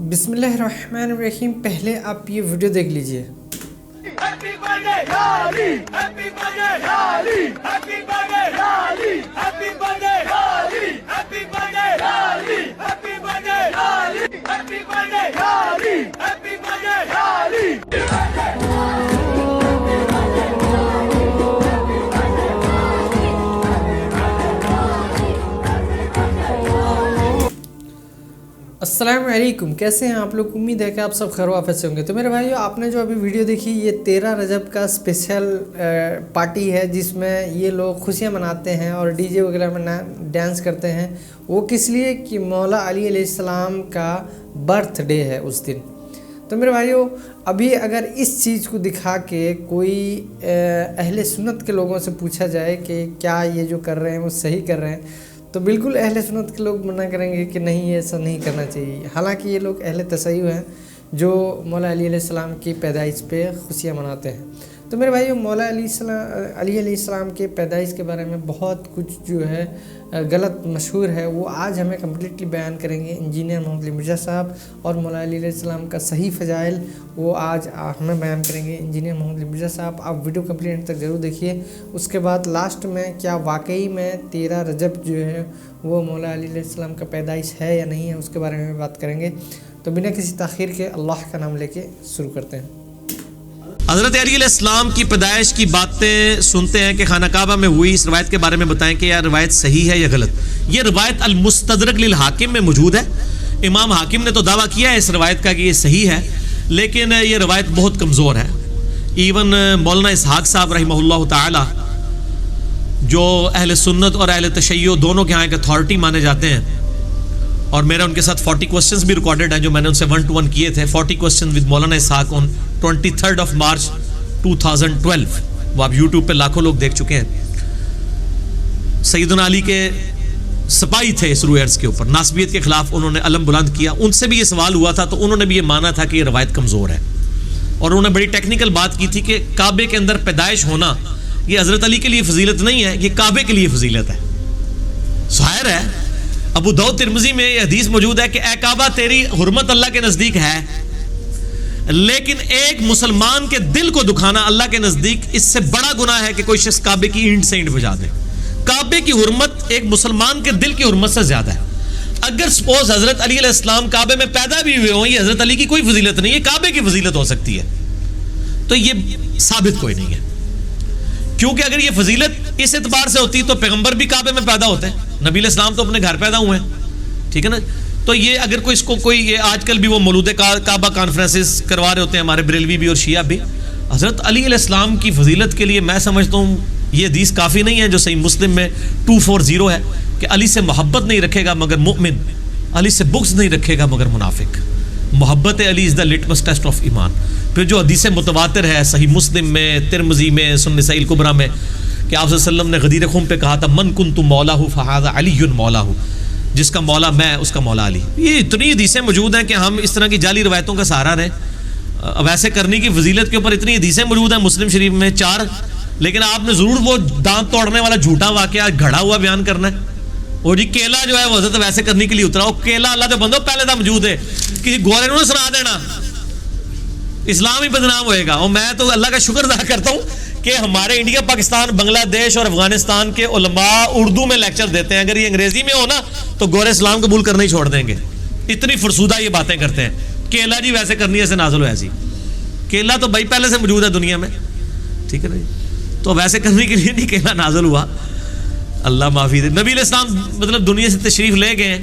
بسم اللہ الرحمن الرحیم. پہلے آپ یہ ویڈیو دیکھ لیجئے. Happy birthday, Yali! Happy birthday, Yali! Happy birthday, Yali! Happy birthday, Yali! Happy birthday, Yali! Happy birthday, Yali! Happy birthday, Yali! Happy birthday, Yali! السلام علیکم. کیسے ہیں آپ لوگ؟ امید ہے کہ آپ سب خیر و عافیت سے ہوں گے. تو میرے بھائیو، آپ نے جو ابھی ویڈیو دیکھی یہ 13 رجب کا اسپیشل پارٹی ہے جس میں یہ لوگ خوشیاں مناتے ہیں اور ڈی جے وغیرہ میں ڈانس کرتے ہیں. وہ کس لیے کہ مولا علی علیہ السلام کا برتھ ڈے ہے اس دن. تو میرے بھائیو، ابھی اگر اس چیز کو دکھا کے کوئی اہل سنت کے لوگوں سے پوچھا جائے کہ کیا یہ جو کر رہے ہیں وہ صحیح کر رہے ہیں، تو بالکل اہل سنت کے لوگ منع کریں گے کہ نہیں، ایسا نہیں کرنا چاہیے. حالانکہ یہ لوگ اہل تشیع ہیں جو مولا علی علیہ السلام کی پیدائش پہ خوشیاں مناتے ہیں. تو میرے بھائیو، مولا علی علیہ السلام کے پیدائش کے بارے میں بہت کچھ جو ہے غلط مشہور ہے، وہ آج ہمیں کمپلیٹلی بیان کریں گے انجینئر محمد علی مرزا صاحب. اور مولا علی علیہ السلام کا صحیح فضائل وہ آج ہمیں بیان کریں گے انجینئر محمد علی مرزا صاحب. آپ ویڈیو کمپلیٹ تک ضرور دیکھیے. اس کے بعد لاسٹ میں کیا واقعی میں 13 رجب جو ہے وہ مولا علی علیہ السلام کا پیدائش ہے یا نہیں ہے، اس کے بارے میں بات کریں گے. تو بنا کسی تاخیر کے اللہ کا نام لے کے شروع کرتے ہیں. حضرت علی علیہ السلام کی پیدائش کی باتیں سنتے ہیں کہ خانہ کعبہ میں ہوئی. اس روایت کے بارے میں بتائیں کہ یہ روایت صحیح ہے یا غلط. یہ روایت المستدرک للحاکم میں موجود ہے. امام حاکم نے تو دعویٰ کیا ہے اس روایت کا کہ یہ صحیح ہے، لیکن یہ روایت بہت کمزور ہے. ایون مولانا اسحاق صاحب رحمہ اللہ تعالی، جو اہل سنت اور اہل تشیع دونوں کے ہاں ایک اتھارٹی مانے جاتے ہیں، اور میرا ان کے ساتھ 40 کوسچنز بھی ریکارڈڈ ہیں جو میں نے ان سے 1 to 1 کیے تھے. 40 کوسچن ود مولانا اسحاق آن 23 مارچ 2012. وہ آپ یوٹیوب پہ لاکھوں لوگ دیکھ چکے ہیں. سیدنا علی کے سپاہی تھے اس روایت کے اوپر، ناسبیت کے خلاف انہوں نے علم بلند کیا. ان سے بھی یہ سوال ہوا تھا تو انہوں نے بھی یہ مانا تھا کہ یہ روایت کمزور ہے، اور انہوں نے بڑی ٹیکنیکل بات کی تھی کہ کعبے کے اندر پیدائش ہونا یہ حضرت علی کے لیے فضیلت نہیں ہے، یہ کعبے کے لیے فضیلت ہے. ظاہر ہے ابو داؤد ترمذی میں یہ حدیث موجود ہے کہ اے کعبہ تیری حرمت اللہ کے نزدیک ہے، لیکن ایک مسلمان کے دل کو دکھانا اللہ کے نزدیک اس سے بڑا گناہ ہے کہ کوئی شخص کعبے کی اینٹ سے اینٹ بجا دے. کعبے کی حرمت ایک مسلمان کے دل کی حرمت سے زیادہ ہے. اگر سپوز حضرت علی علیہ السلام کعبے میں پیدا بھی ہوئے ہوں، یہ حضرت علی کی کوئی فضیلت نہیں ہے، کعبے کی فضیلت ہو سکتی ہے. تو یہ ثابت کوئی نہیں ہے، کیونکہ اگر یہ فضیلت اس اعتبار سے ہوتی تو پیغمبر بھی کعبے میں پیدا ہوتے ہیں. نبی علیہ السلام تو اپنے گھر پیدا ہوئے ہیں، ٹھیک ہے نا. تو یہ اگر کوئی اس کو کوئی یہ آج کل بھی وہ مولود کعبہ کانفرنسز کروا رہے ہوتے ہیں ہمارے بریلوی بھی اور شیعہ بھی، حضرت علی علیہ السلام کی فضیلت کے لیے میں سمجھتا ہوں یہ حدیث کافی نہیں ہے جو صحیح مسلم میں 240 ہے کہ علی سے محبت نہیں رکھے گا مگر مؤمن، علی سے بغض نہیں رکھے گا مگر منافق. محبت علی از دا لٹمس ٹیسٹ آف ایمان. پھر جو حدیث متواتر ہے صحیح مسلم میں، ترمذی میں، سنن نسائی الکبریٰ میں، کہ آپ صلی اللہ علیہ وسلم نے غدیر خم پہ کہا تھا من کنت مولاہ فہذا علی مولاہ، جس کا مولا میں اس کا مولا علی. یہ اتنی حدیثیں موجود ہیں کہ ہم اس طرح کی جعلی روایتوں کا سہارا رہیں. ویسے کرنے کی فضیلت کے اوپر اتنی حدیثیں موجود ہیں مسلم شریف میں 4، لیکن آپ نے ضرور وہ دانت توڑنے والا جھوٹا واقعہ گھڑا ہوا بیان کرنا ہے. اور جی کیلا جو ہے وہ حضرت ویسے کرنے کے لیے اترا، وہ کیلا اللہ کے بندوں پہلے تھا موجود ہے، کسی گورے نے سنا دینا، اسلام ہی بدنام ہوئے گا. اور میں تو اللہ کا شکر ادا کرتا ہوں کہ ہمارے انڈیا، پاکستان، بنگلہ دیش اور افغانستان کے علماء اردو میں لیکچر دیتے ہیں. اگر یہ انگریزی میں ہو نا تو گورے اسلام قبول کرنا ہی چھوڑ دیں گے. اتنی فرسودہ یہ باتیں کرتے ہیں. کیلا جی ویسے کرنی ہے ایسے نازل ہو ایسی. کیلا تو بھائی پہلے سے موجود ہے دنیا میں، ٹھیک ہے نا، تو ویسے کرنے کے لیے نہیں کیلا نازل ہوا. اللہ معافی دے. نبی علیہ السلام مطلب دنیا سے تشریف لے گئے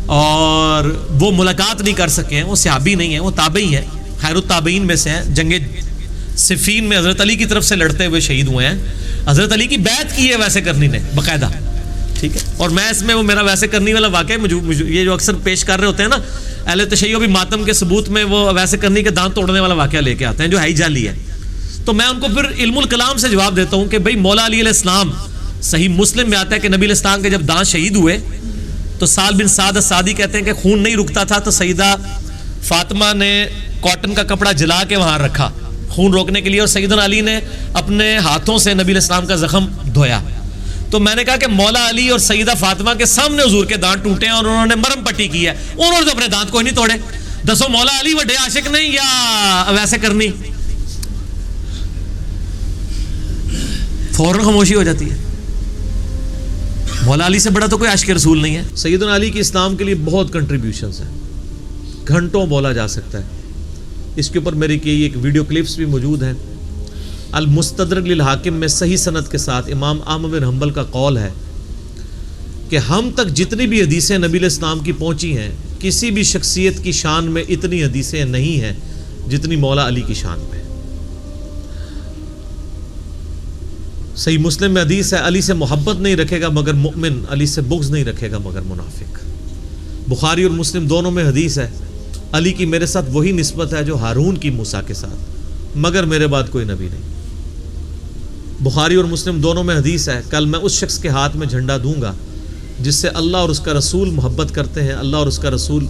اور وہ ملاقات نہیں کر سکے ہیں. وہ صحابی نہیں ہیں، وہ تابعی ہیں، خیر التابعین میں سے ہیں. جنگ صفین میں حضرت علی کی طرف سے لڑتے ہوئے شہید ہوئے ہیں. حضرت علی کی بیعت کی ہے ویسے کرنی نے باقاعدہ، ٹھیک ہے. اور میں اس میں وہ میرا ویسے کرنی والا واقعہ یہ جو اکثر پیش کر رہے ہوتے ہیں نا اہل تشیع بھی ماتم کے ثبوت میں وہ ویسے کرنی کے دانت توڑنے والا واقعہ لے کے آتے ہیں جو ہے جعلی ہے. تو میں ان کو پھر علم الکلام سے جواب دیتا ہوں کہ بھئی مولا علی علیہ السلام صحیح مسلم میں آتا ہے کہ نبی علیہ السلام کے جب دانت شہید ہوئے تو سال بن سعد السعدی کہتے ہیں کہ خون نہیں رکتا تھا تو سیدہ فاطمہ نے کاٹن کا کپڑا جلا کے وہاں رکھا خون روکنے کے لیے، اور سیدنا علی نے اپنے ہاتھوں سے نبی علیہ السلام کا زخم دھویا. تو میں نے کہا کہ مولا علی اور سیدہ فاطمہ کے سامنے حضور کے دانت ٹوٹے ہیں اور انہوں نے مرم پٹی کی ہے, انہوں نے تو اپنے دانت کوئی نہیں توڑے. دسو مولا علی وڈے عاشق نہیں یا ویسے کرنی؟ فوراً خاموشی ہو جاتی ہے. مولا علی سے بڑا تو کوئی عاشق رسول نہیں ہے. سیدنا علی کی اسلام کے لیے بہت کنٹریبیوشنز ہیں, گھنٹوں بولا جا سکتا ہے. اس کے اوپر میری کی ایک ویڈیو کلپس بھی موجود ہیں. المستدرک للحاکم میں صحیح سند کے ساتھ امام احمد بن حنبل کا قول ہے کہ ہم تک جتنی بھی حدیثیں نبی علیہ السلام کی پہنچی ہیں, کسی بھی شخصیت کی شان میں اتنی حدیثیں نہیں ہیں جتنی مولا علی کی شان میں. صحیح مسلم میں حدیث ہے, علی سے محبت نہیں رکھے گا مگر مؤمن, علی سے بغض نہیں رکھے گا مگر منافق. بخاری اور مسلم دونوں میں حدیث ہے, علی کی میرے ساتھ وہی نسبت ہے جو ہارون کی موسیٰ کے ساتھ, مگر میرے بعد کوئی نبی نہیں. بخاری اور مسلم دونوں میں حدیث ہے, کل میں اس شخص کے ہاتھ میں جھنڈا دوں گا جس سے اللہ اور اس کا رسول محبت کرتے ہیں, اللہ اور اس کا رسول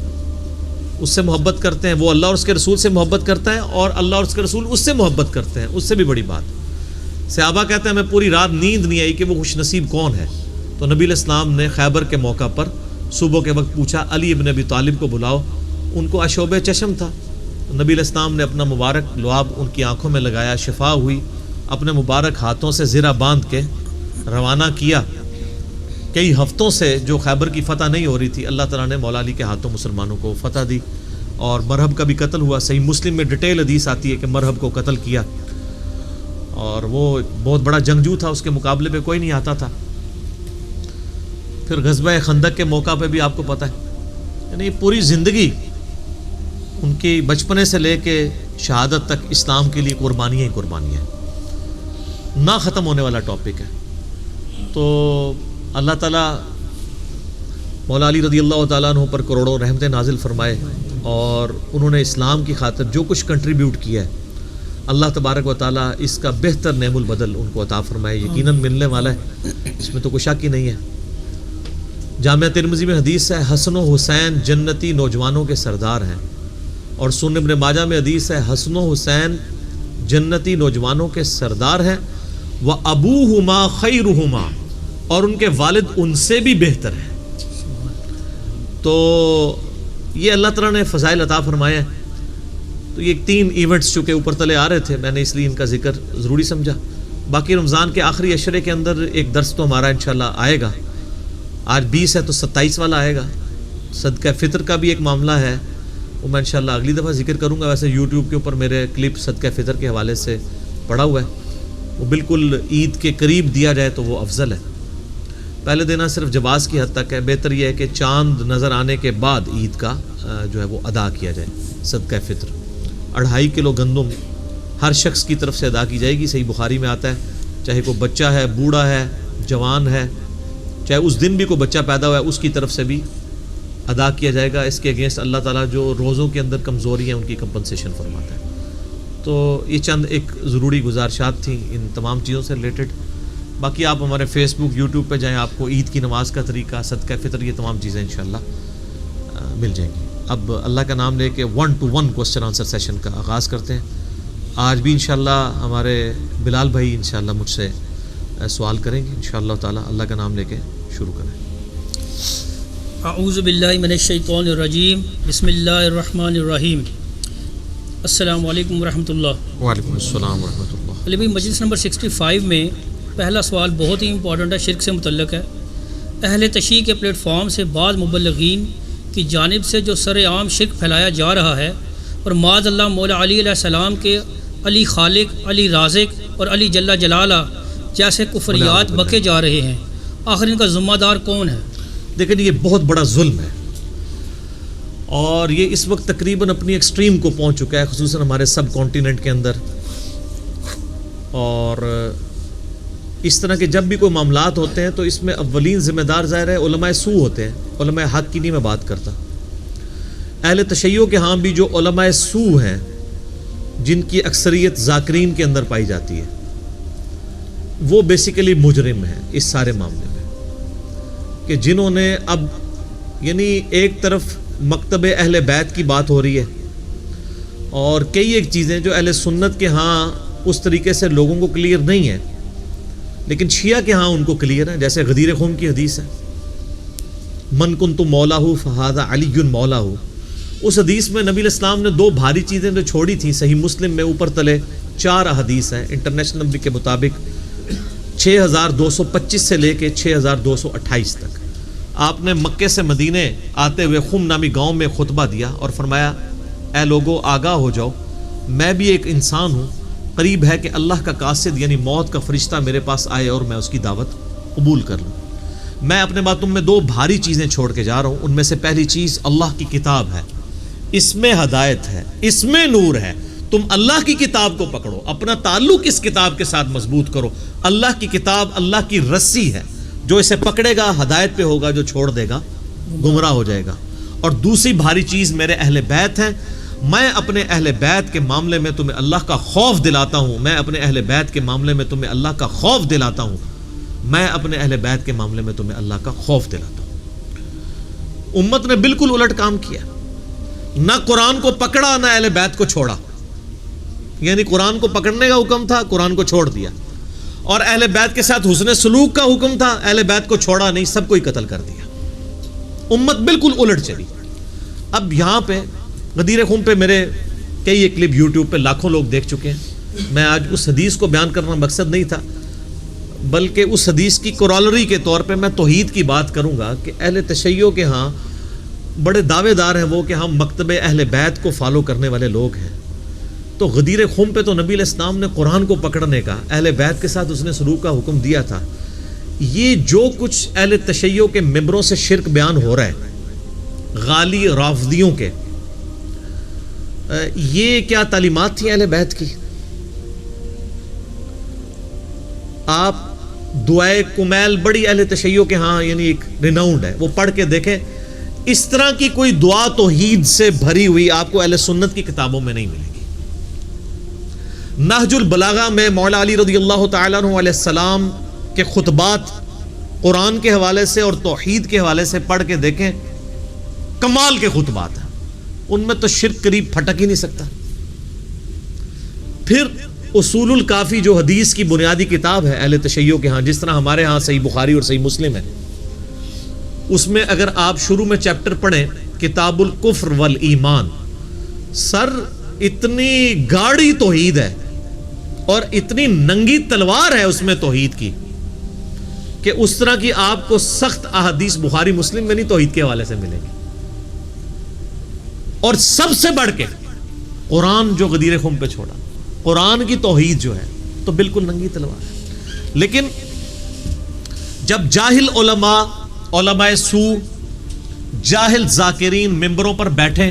اس سے محبت کرتے ہیں, وہ اللہ اور اس کے رسول سے محبت کرتا ہے اور اللہ اور اس کے رسول اس سے محبت کرتے ہیں. اس سے بھی بڑی بات. صحابہ کہتے ہیں ہمیں پوری رات نیند نہیں آئی کہ وہ خوش نصیب کون ہے. تو نبی علیہ السلام نے خیبر کے موقع پر صبح کے وقت پوچھا, علی ابن ابی طالب کو بلاؤ. ان کو عشوب چشم تھا. نبی علیہ السلام نے اپنا مبارک لعاب ان کی آنکھوں میں لگایا, شفا ہوئی, اپنے مبارک ہاتھوں سے زرہ باندھ کے روانہ کیا. کئی ہفتوں سے جو خیبر کی فتح نہیں ہو رہی تھی, اللہ تعالیٰ نے مولا علی کے ہاتھوں مسلمانوں کو فتح دی اور مرہب کا بھی قتل ہوا. صحیح مسلم میں ڈیٹیل حدیث آتی ہے کہ مرہب کو قتل کیا اور وہ بہت بڑا جنگجو تھا, اس کے مقابلے پہ کوئی نہیں آتا تھا. پھر غزوہ خندق کے موقع پہ بھی آپ کو پتہ ہے, یعنی پوری زندگی ان کی بچپنے سے لے کے شہادت تک اسلام کے لیے قربانیاں ہی قربانیاں, نہ ختم ہونے والا ٹاپک ہے. تو اللہ تعالیٰ مولا علی رضی اللہ تعالیٰ عنہ پر کروڑوں رحمتیں نازل فرمائے, اور انہوں نے اسلام کی خاطر جو کچھ کنٹریبیوٹ کیا ہے, اللہ تبارک و تعالیٰ اس کا بہتر نعم البدل ان کو عطا فرمائے. یقیناً ملنے والا ہے, اس میں تو کوئی شک ہی نہیں ہے. جامعہ ترمذی میں حدیث ہے, حسن و حسین جنتی نوجوانوں کے سردار ہیں. اور سنن ابن ماجہ میں حدیث ہے, حسن و حسین جنتی نوجوانوں کے سردار ہیں, وَأَبُوهُمَا خَيْرُهُمَا, اور ان کے والد ان سے بھی بہتر ہیں. تو یہ اللہ تعالیٰ نے فضائل عطا فرمایا. تو یہ 3 ایونٹس چونکہ اوپر تلے آ رہے تھے, میں نے اس لیے ان کا ذکر ضروری سمجھا. باقی رمضان کے آخری عشرے کے اندر ایک درس تو ہمارا انشاءاللہ آئے گا. آج 20 ہے تو 27 والا آئے گا. صدقہ فطر کا بھی ایک معاملہ ہے, وہ میں انشاءاللہ اگلی دفعہ ذکر کروں گا. ویسے یوٹیوب کے اوپر میرے کلپ صدقہ فطر کے حوالے سے پڑا ہوا ہے, وہ بالکل عید کے قریب دیا جائے تو وہ افضل ہے. پہلے دینا صرف جواز کی حد تک ہے, بہتر یہ ہے کہ چاند نظر آنے کے بعد عید کا جو ہے وہ ادا کیا جائے. صدقہ فطر 2.5 کلو گندم ہر شخص کی طرف سے ادا کی جائے گی. صحیح بخاری میں آتا ہے, چاہے کوئی بچہ ہے, بوڑھا ہے, جوان ہے, چاہے اس دن بھی کوئی بچہ پیدا ہوا ہے, اس کی طرف سے بھی ادا کیا جائے گا. اس کے اگینسٹ اللہ تعالیٰ جو روزوں کے اندر کمزوری ہیں ان کی کمپنسیشن فرماتا ہے. تو یہ چند ایک ضروری گزارشات تھیں ان تمام چیزوں سے ریلیٹڈ. باقی آپ ہمارے فیس بک یوٹیوب پہ جائیں, آپ کو عید کی نماز کا طریقہ, صدقہ فطر, یہ تمام چیزیں انشاءاللہ مل جائیں گی. اب اللہ کا نام لے کے 1-to-1 کوسچن آنسر سیشن کا آغاز کرتے ہیں. آج بھی انشاءاللہ ہمارے بلال بھائی انشاءاللہ مجھ سے سوال کریں گے انشاءاللہ تعالی. اللہ کا نام لے کے شروع کریں. اعوذ باللہ من الشیطان الرجیم, بسم اللہ الرحمن الرحیم. السلام علیکم ورحمۃ اللہ. وعلیکم السلام ورحمۃ اللہ. علی بھائی, مجلس نمبر 65 میں پہلا سوال بہت ہی امپورٹنٹ ہے, شرک سے متعلق ہے. اہل تشیع کے پلیٹ فارم سے بعض مبلغین کی جانب سے جو سر عام شرک پھیلایا جا رہا ہے, اور معاذ اللہ مولا علی علیہ السلام کے علی خالق, علی رازق اور علی جل جلالہ جیسے کفریات بکے جا رہے ہیں, آخر ان کا ذمہ دار کون ہے؟ دیکھیں یہ بہت بڑا ظلم ہے, اور یہ اس وقت تقریباً اپنی ایکسٹریم کو پہنچ چکا ہے, خصوصاً ہمارے سب کانٹیننٹ کے اندر. اور اس طرح کے جب بھی کوئی معاملات ہوتے ہیں تو اس میں اولین ذمہ دار ظاہر ہے علماء سو ہوتے ہیں. علماء حق کی نہیں میں بات کرتا. اہل تشیع کے ہاں بھی جو علماء سو ہیں, جن کی اکثریت ذاکرین کے اندر پائی جاتی ہے, وہ بیسیکلی مجرم ہیں اس سارے معاملے میں, کہ جنہوں نے اب یعنی ایک طرف مکتب اہل بیت کی بات ہو رہی ہے, اور کئی ایک چیزیں جو اہل سنت کے ہاں اس طریقے سے لوگوں کو کلیئر نہیں ہیں, لیکن شیعہ کے ہاں ان کو کلیئر ہے. جیسے غدیر خم کی حدیث ہے من کنت مولا فہذا علی مولا. اس حدیث میں نبی علیہ السلام نے 2 بھاری چیزیں جو چھوڑی تھیں صحیح مسلم میں اوپر تلے 4 احادیث ہیں انٹرنیشنل نمبر کے مطابق 6225 سے لے کے 6228 تک. آپ نے مکے سے مدینے آتے ہوئے خم نامی گاؤں میں خطبہ دیا اور فرمایا اے لوگو آگاہ ہو جاؤ، میں بھی ایک انسان ہوں، قریب ہے کہ اللہ کا قاصد یعنی موت کا فرشتہ میرے پاس آئے اور میں اس کی دعوت قبول کر لوں. میں اپنے بعد تم میں 2 بھاری چیزیں چھوڑ کے جا رہا ہوں. ان میں سے پہلی چیز اللہ کی کتاب ہے، اس میں ہدایت ہے، اس میں نور ہے. تم اللہ کی کتاب کو پکڑو، اپنا تعلق اس کتاب کے ساتھ مضبوط کرو. اللہ کی کتاب اللہ کی رسی ہے، جو اسے پکڑے گا ہدایت پہ ہوگا، جو چھوڑ دے گا گمراہ ہو جائے گا. اور دوسری بھاری چیز میرے اہل بیت ہیں، میں اپنے اہل بیت کے معاملے میں تمہیں اللہ کا خوف دلاتا ہوں. میں اپنے اہل بیت کے معاملے میں تمہیں اللہ کا خوف دلاتا ہوں. میں اپنے اہل بیت کے معاملے میں تمہیں اللہ کا خوف دلاتا ہوں. امت نے بالکل الٹ کام کیا، نہ قرآن کو پکڑا نہ اہل بیت کو چھوڑا. یعنی قرآن کو پکڑنے کا حکم تھا، قرآن کو چھوڑ دیا، اور اہل بیت کے ساتھ حسن سلوک کا حکم تھا، اہل بیت کو چھوڑا نہیں، سب کو ہی قتل کر دیا. امت بالکل الٹ چلی. اب یہاں پہ غدیر خم پہ میرے کئی ایک کلپ یوٹیوب پہ لاکھوں لوگ دیکھ چکے ہیں. میں آج اس حدیث کو بیان کرنا مقصد نہیں تھا، بلکہ اس حدیث کی کورالری کے طور پہ میں توحید کی بات کروں گا کہ اہل تشیع کے ہاں بڑے دعوے دار ہیں وہ کہ ہم مکتب اہل بیت کو فالو کرنے والے لوگ ہیں. تو غدیر خم پہ تو نبی علیہ السلام نے قرآن کو پکڑنے کا، اہل بیت کے ساتھ اس نے سلوک کا حکم دیا تھا. یہ جو کچھ اہل تشیع کے ممبروں سے شرک بیان ہو رہا ہے، غالی رافضیوں کے، یہ کیا تعلیمات تھی اہل بیت کی؟ آپ دعائے کمیل بڑی اہل تشیع کے ہاں یعنی ایک ریناؤنڈ ہے، وہ پڑھ کے دیکھیں. اس طرح کی کوئی دعا توحید سے بھری ہوئی آپ کو اہل سنت کی کتابوں میں نہیں ملے گی. نہج البلاغہ میں مولا علی رضی اللہ تعالیٰ عنہ علیہ السلام کے خطبات قرآن کے حوالے سے اور توحید کے حوالے سے پڑھ کے دیکھیں، کمال کے خطبات ہیں. ان میں تو شرک قریب پھٹک ہی نہیں سکتا. پھر اصول الکافی جو حدیث کی بنیادی کتاب ہے اہل تشیع کے ہاں، جس طرح ہمارے ہاں صحیح بخاری اور صحیح مسلم ہے، اس میں اگر آپ شروع میں چیپٹر پڑھیں کتاب الکفر والایمان، سر اتنی گاڑی توحید ہے اور اتنی ننگی تلوار ہے اس میں توحید کی کہ اس طرح کی آپ کو سخت احادیث بخاری مسلم میں نہیں توحید کے حوالے سے ملے گی. اور سب سے بڑھ کے قرآن جو غدیر خم پہ چھوڑا، قرآن کی توحید جو ہے تو بالکل ننگی تلوار ہے. لیکن جب جاہل علماء سو، جاہل ذاکرین ممبروں پر بیٹھیں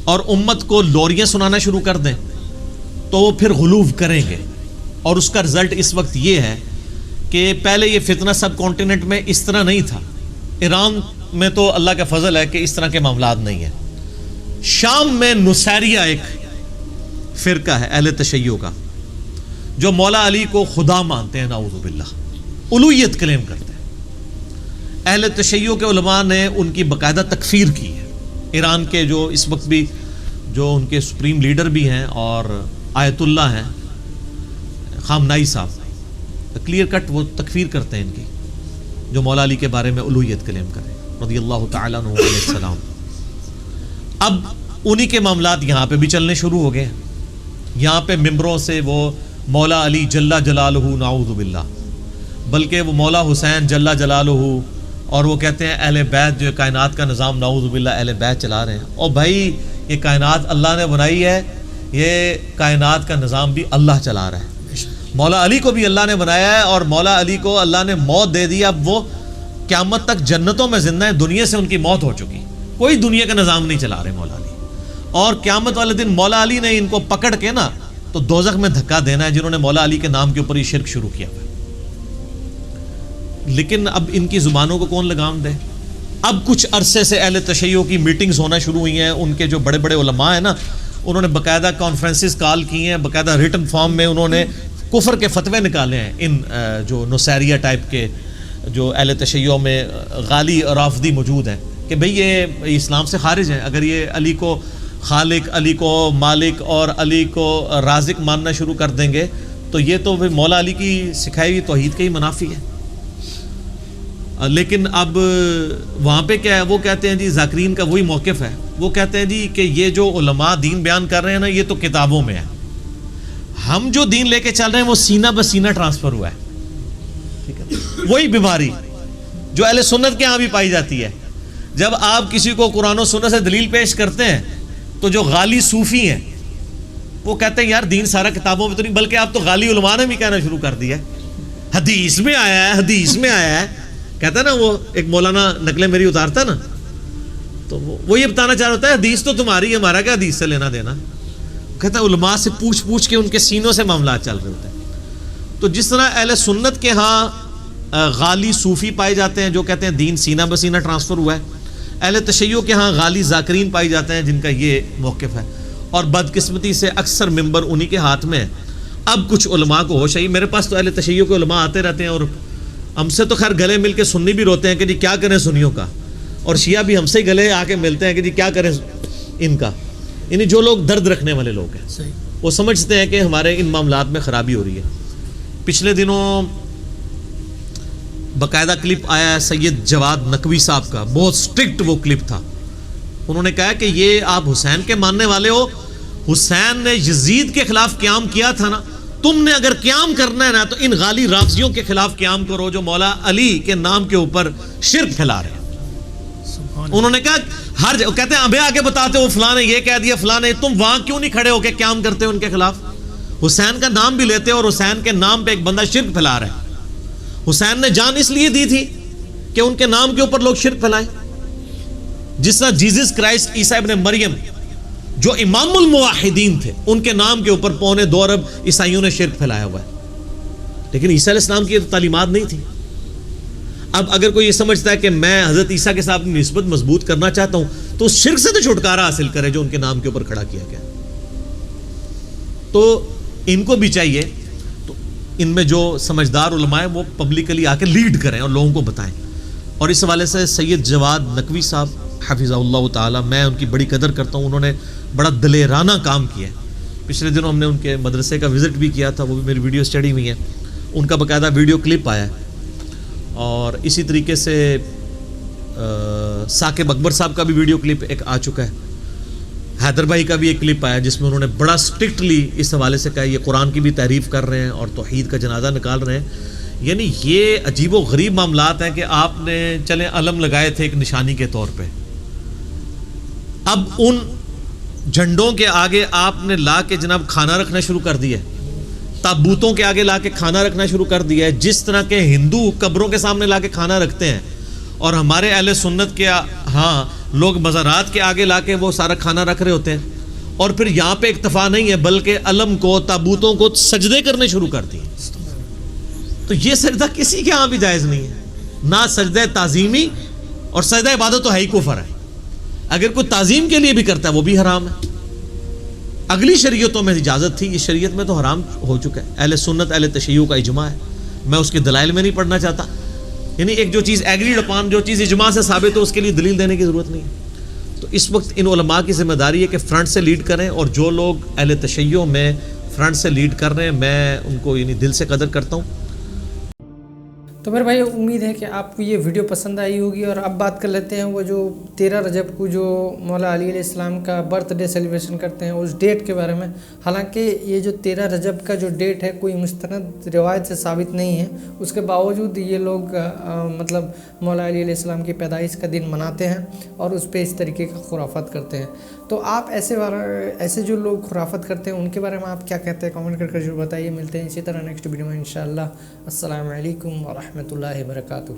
اور امت کو لوریاں سنانا شروع کر دیں تو وہ پھر غلو کریں گے. اور اس کا رزلٹ اس وقت یہ ہے کہ پہلے یہ فتنہ سب کانٹیننٹ میں اس طرح نہیں تھا. ایران میں تو اللہ کا فضل ہے کہ اس طرح کے معاملات نہیں ہیں. شام میں نصیریہ ایک فرقہ ہے اہل تشیع کا، جو مولا علی کو خدا مانتے ہیں، نعوذ باللہ، الوہیت کلیم کرتے ہیں. اہل تشیع کے علماء نے ان کی باقاعدہ تکفیر کی ہے. ایران کے جو اس وقت بھی جو ان کے سپریم لیڈر بھی ہیں اور آیت اللہ ہیں خامنائی صاحب، کلیئر کٹ وہ تکفیر کرتے ہیں ان کی، جو مولا علی کے بارے میں الوہیت کلیم کریں رضی اللہ تعالیٰ عنہ علیہ السلام. اب انہی کے معاملات یہاں پہ بھی چلنے شروع ہو گئے ہیں. یہاں پہ ممبروں سے وہ مولا علی جل جلالہ نعوذ باللہ، بلکہ وہ مولا حسین جل جلالہ، اور وہ کہتے ہیں اہل بیت جو کائنات کا نظام نعوذ باللہ اہل بیت چلا رہے ہیں. اور بھائی یہ کائنات اللہ نے بنائی ہے، یہ کائنات کا نظام بھی اللہ چلا رہا ہے. مولا علی کو بھی اللہ نے بنایا ہے اور مولا علی کو اللہ نے موت دے دی. اب وہ قیامت تک جنتوں میں زندہ ہیں، دنیا سے ان کی موت ہو چکی، کوئی دنیا کا نظام نہیں چلا رہے مولا علی. اور قیامت والے دن مولا علی نے ان کو پکڑ کے نا تو دوزخ میں دھکا دینا ہے جنہوں نے مولا علی کے نام کے اوپر یہ شرک شروع کیا ہوا ہے. لیکن اب ان کی زبانوں کو کون لگام دے؟ اب کچھ عرصے سے اہل تشیع کی میٹنگز ہونا شروع ہوئی ہیں. ان کے جو بڑے بڑے علماء ہیں نا، انہوں نے باقاعدہ کانفرنسز کال کی ہیں، باقاعدہ ریٹن فارم میں انہوں نے کفر کے فتوے نکالے ہیں ان جو نصیریہ ٹائپ کے جو اہل تشیع میں غالی رافضی موجود ہیں کہ بھئی یہ اسلام سے خارج ہیں. اگر یہ علی کو خالق، علی کو مالک اور علی کو رازق ماننا شروع کر دیں گے تو یہ تو مولا علی کی سکھائی ہوئی توحید کا ہی منافی ہے. لیکن اب وہاں پہ کیا ہے, وہ کہتے ہیں جی ذاکرین کا وہی موقف ہے, وہ کہتے ہیں جی کہ یہ جو علماء دین بیان کر رہے ہیں نا, یہ تو کتابوں میں ہے, ہم جو دین لے کے چل رہے ہیں وہ سینہ بسینہ ٹرانسفر ہوا ہے. ٹھیک ہے, وہی بیماری جو اہل سنت کے ہاں بھی پائی جاتی ہے. جب آپ کسی کو قرآن و سنت سے دلیل پیش کرتے ہیں تو جو غالی صوفی ہیں وہ کہتے ہیں یار دین سارا کتابوں میں تو نہیں, بلکہ آپ تو غالی علماء نے بھی کہنا شروع کر دیا ہے, حدیث میں آیا ہے, حدیث میں آیا ہے. کہتا ہے نا وہ ایک مولانا نقلیں میری اتارتا نا, تو وہ یہ بتانا چاہ رہا ہے حدیث تو تمہاری ہے, ہمارا کیا حدیث سے لینا دینا. کہتا ہے علماء سے پوچھ پوچھ کے ان کے سینوں سے معاملات چل رہے ہوتے ہیں. تو جس طرح اہل سنت کے ہاں غالی صوفی پائے جاتے ہیں جو کہتے ہیں دین سینہ بسینہ ٹرانسفر ہوا ہے, اہل تشیع کے ہاں غالی ذاکرین پائی جاتے ہیں جن کا یہ موقف ہے. اور بدقسمتی سے اکثر ممبر انہی کے ہاتھ میں ہے. اب کچھ علماء کو ہوش ہے, میرے پاس تو اہل تشیع کے علماء آتے رہتے ہیں اور ہم سے تو خیر گلے مل کے سنی بھی روتے ہیں کہ جی کیا کریں سنیوں کا, اور شیعہ بھی ہم سے گلے آ کے ملتے ہیں کہ جی کیا کریں ان کا. یعنی جو لوگ درد رکھنے والے لوگ ہیں وہ سمجھتے ہیں کہ ہمارے ان معاملات میں خرابی ہو رہی ہے. پچھلے دنوں باقاعدہ کلپ آیا ہے سید جواد نقوی صاحب کا, بہت سٹرکٹ وہ کلپ تھا. انہوں نے کہا کہ یہ آپ حسین کے ماننے والے ہو, حسین نے یزید کے خلاف قیام کیا تھا نا, تم نے اگر قیام کرنا ہے نا تو ان غالی رافضیوں کے خلاف قیام کرو جو مولا علی کے نام کے اوپر شرک پھیلا رہے ہیں. انہوں نے کہا ہر کہتے ہیں ابھی آگے بتاتے ہو فلاں نے یہ کہہ دیا, فلاں نے, تم وہاں کیوں نہیں کھڑے ہو کے قیام کرتے ہو ان کے خلاف. حسین کا نام بھی لیتے اور حسین کے نام پہ ایک بندہ شرک پھیلا رہا ہے. حسین نے جان اس لیے دی تھی کہ ان کے نام کے اوپر لوگ شرک پھیلائیں. جس طرح جیزس کرائسٹ عیسیٰ ابن مریم جو امام الموحدین تھے, ان کے نام کے اوپر 2.25 ارب عیسائیوں نے شرک پھیلایا ہوا ہے. لیکن عیسیٰ علیہ السلام کی یہ تعلیمات نہیں تھی. اب اگر کوئی یہ سمجھتا ہے کہ میں حضرت عیسیٰ کے ساتھ نسبت مضبوط کرنا چاہتا ہوں تو اس شرک سے تو چھٹکارا حاصل کرے جو ان کے نام کے اوپر کھڑا کیا گیا. تو ان کو بھی چاہیے تو ان میں جو سمجھدار علماء ہیں وہ پبلکلی آ کے لیڈ کریں اور لوگوں کو بتائیں. اور اس حوالے سے سید جواد نقوی صاحب حفظہ اللہ تعالی, میں ان کی بڑی قدر کرتا ہوں, انہوں نے بڑا دلیرانہ کام کیا ہے. پچھلے دنوں ہم نے ان کے مدرسے کا وزٹ بھی کیا تھا, وہ بھی میری ویڈیو اسٹڈی ہوئی ہے, ان کا باقاعدہ ویڈیو کلپ آیا ہے. اور اسی طریقے سے ثاقب اکبر صاحب کا بھی ویڈیو کلپ ایک آ چکا ہے. حیدر بھائی کا بھی ایک کلپ آیا جس میں انہوں نے بڑا سٹرکٹلی اس حوالے سے کہا یہ قرآن کی بھی تعریف کر رہے ہیں اور توحید کا جنازہ نکال رہے ہیں. یعنی یہ عجیب و غریب معاملات ہیں کہ آپ نے چلیں علم لگائے تھے ایک نشانی کے طور پہ, اب ان جھنڈوں کے آگے آپ نے لا کے جناب کھانا رکھنا شروع کر دیا ہے, تابوتوں کے آگے لا کے کھانا رکھنا شروع کر دیا ہے. جس طرح کے ہندو قبروں کے سامنے لا کے کھانا رکھتے ہیں اور ہمارے اہل سنت کے ہاں لوگ مزارات کے آگے لا کے وہ سارا کھانا رکھ رہے ہوتے ہیں, اور پھر یہاں پہ اکتفا نہیں ہے بلکہ علم کو تابوتوں کو سجدے کرنے شروع کر دیے. تو یہ سجدہ کسی کے ہاں بھی جائز نہیں ہے, نہ سجدہ تعظیمی, اور سجدہ عبادت تو ہے ہی کفر ہے. اگر کوئی تعظیم کے لیے بھی کرتا ہے وہ بھی حرام ہے. اگلی شریعتوں میں اجازت تھی, اس شریعت میں تو حرام ہو چکا ہے. اہل سنت اہل تشیع کا اجماع ہے, میں اس کے دلائل میں نہیں پڑھنا چاہتا. یعنی ایک جو چیز ایگریڈ اپان, جو چیز اجماع سے ثابت ہو, اس کے لیے دلیل دینے کی ضرورت نہیں ہے. تو اس وقت ان علماء کی ذمہ داری ہے کہ فرنٹ سے لیڈ کریں, اور جو لوگ اہل تشیع میں فرنٹ سے لیڈ کر رہے ہیں میں ان کو یعنی دل سے قدر کرتا ہوں. تو میرے بھائی امید ہے کہ آپ کو یہ ویڈیو پسند آئی ہوگی. اور اب بات کر لیتے ہیں وہ جو 13 رجب کو جو مولا علی علیہ السلام کا برتھ ڈے سیلیبریشن کرتے ہیں اس ڈیٹ کے بارے میں. حالانکہ یہ جو 13 رجب کا جو ڈیٹ ہے کوئی مستند روایت سے ثابت نہیں ہے, اس کے باوجود یہ لوگ مطلب مولا علی علیہ السلام کی پیدائش کا دن مناتے ہیں اور اس پہ اس طریقے کا خرافات کرتے ہیں. تو آپ ایسے جو لوگ خرافت کرتے ہیں ان کے بارے میں آپ کیا کہتے ہیں, کامنٹ کر کے ضرور بتائیے. ملتے ہیں اسی طرح نیکسٹ ویڈیو میں انشاءاللہ. السلام علیکم ورحمۃ اللہ وبرکاتہ.